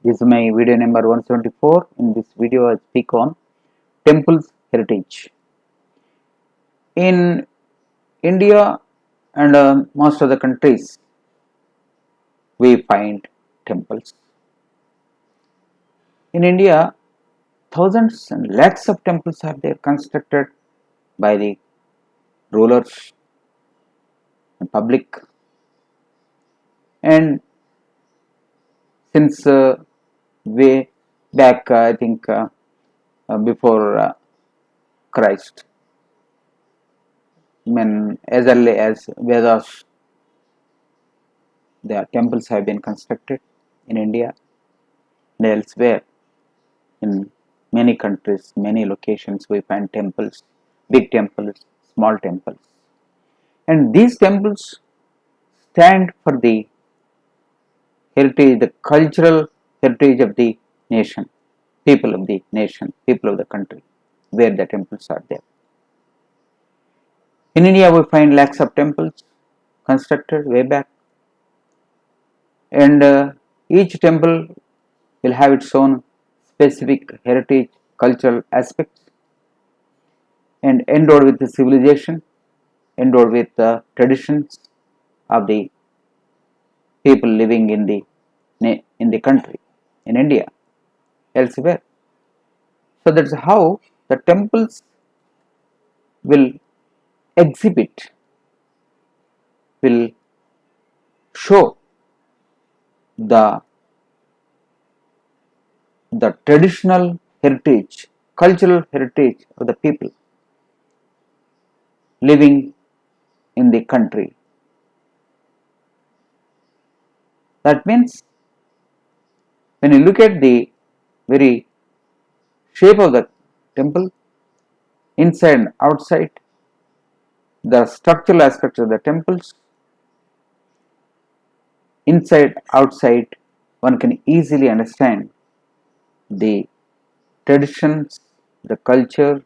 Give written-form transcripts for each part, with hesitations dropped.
This is my video number 174. In this video, I speak on temples heritage. In India and most of the countries, we find temples. In India, thousands and lakhs of temples are there constructed by the rulers and public. And since way back, I think before Christ, as early as Vedas, the temples have been constructed in India and elsewhere. In many countries, many locations, we find temples, big temples, small temples. And these temples stand for the heritage, the cultural heritage of the nation, people of the nation, people of the country, where the temples are there. In India, we find lakhs of temples constructed way back, and each temple will have its own specific heritage, cultural aspects, and endowed with the civilization, endowed with the traditions of the people living in the country, in India, elsewhere. So that's how the temples will exhibit, will show the traditional heritage, cultural heritage of the people living in the country. That means when you look at the very shape of the temple, inside and outside, the structural aspects of the temples, inside, outside, one can easily understand the traditions, the culture,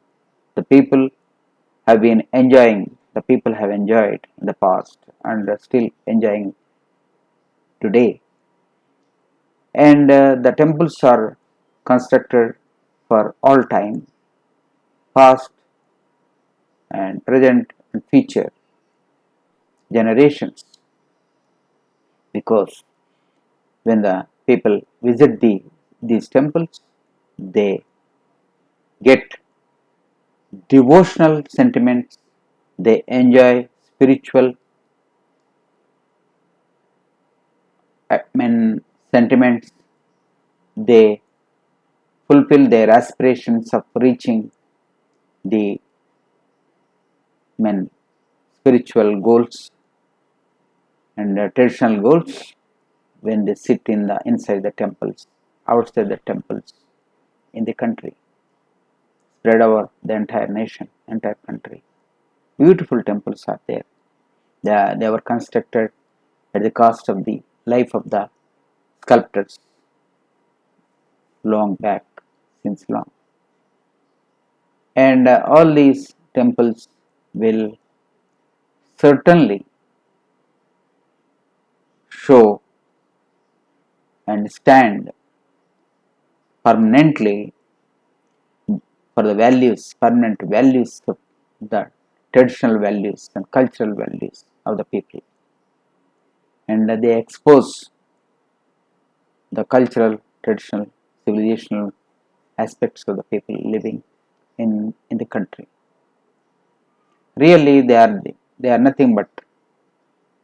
the people have been enjoying, the people have enjoyed in the past and are still enjoying today. And the temples are constructed for all time, past and present and future generations, because when the people visit these temples, they get devotional sentiments, they enjoy spiritual sentiments, they fulfill their aspirations of reaching the spiritual goals and traditional goals when they sit inside the temples, outside the temples, in the country, spread over the entire nation, entire country. Beautiful temples are there. They were constructed at the cost of the life of the sculptors long back, since long. And all these temples will certainly show and stand permanently for the values, permanent values of the traditional values and cultural values of the people. And they expose the cultural, traditional, civilizational aspects of the people living in the country. Really, they are nothing but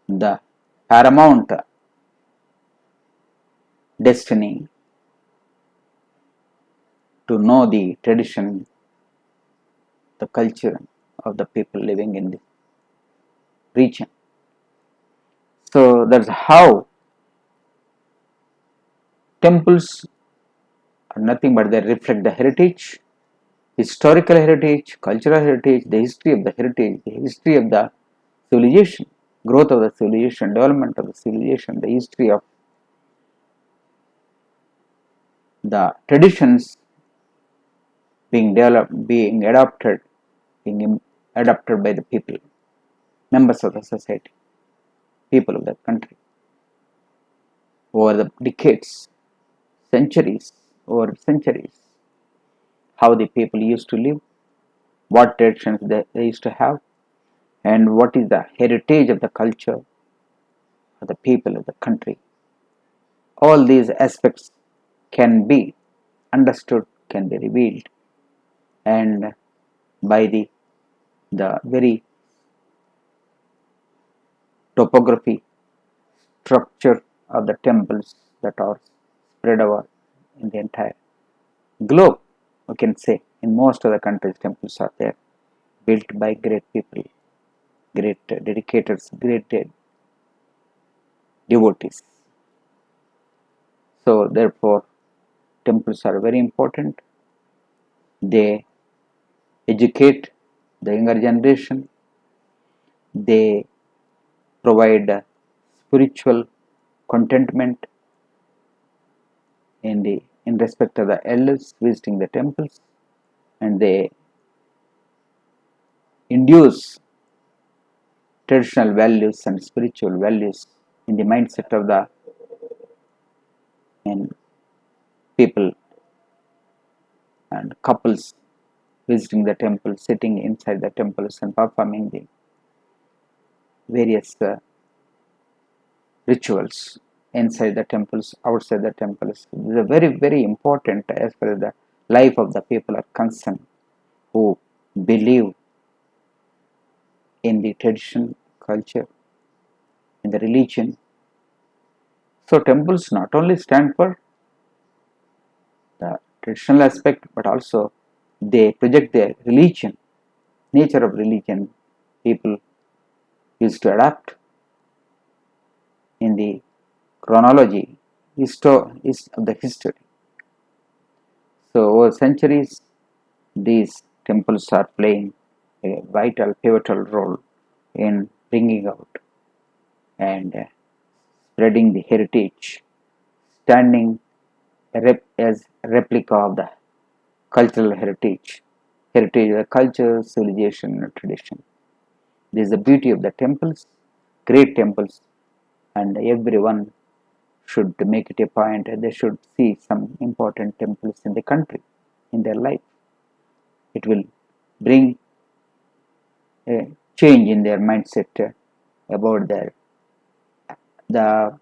the paramount destiny to know the tradition, the culture of the people living in the region. So that's how temples are nothing but they reflect the heritage, historical heritage, cultural heritage, the history of the heritage, the history of the civilization, growth of the civilization, development of the civilization, the history of the traditions being developed, being adopted by the people, members of the society, people of the country over the decades, centuries, over centuries, how the people used to live, what traditions they used to have, and what is the heritage of the culture of the people of the country. All these aspects can be understood, can be revealed, and by the very topography, structure of the temples that are spread over in the entire globe. We can say in most of the countries, temples are there, built by great people, great dedicators, great devotees. So, therefore, temples are very important. They educate the younger generation, they provide spiritual contentment in respect of the elders visiting the temples, and they induce traditional values and spiritual values in the mindset of the and people and couples visiting the temple, sitting inside the temples and performing the various rituals inside the temples, outside the temples. These are very, very important as far as the life of the people are concerned who believe in the tradition, culture, in the religion. So temples not only stand for the traditional aspect, but also they project their religion, nature of religion. People used to adapt in the chronology is of the history. So over centuries, these temples are playing a vital, pivotal role in bringing out and spreading the heritage, standing as a replica of the cultural heritage of the culture, civilization, and tradition. This is the beauty of the temples, great temples, and everyone should make it a point. They should see some important temples in the country, in their life. It will bring a change in their mindset about the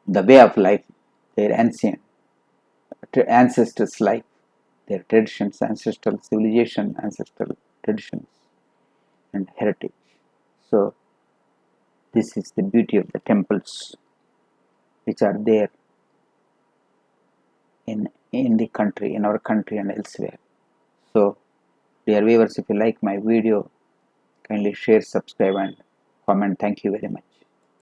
the way of life, their ancestors' life, their traditions, ancestral civilization, ancestral traditions, and heritage. So this is the beauty of the temples which are there in the country, in our country and elsewhere. So dear viewers, if you like my video, kindly share, subscribe and comment. Thank you very much.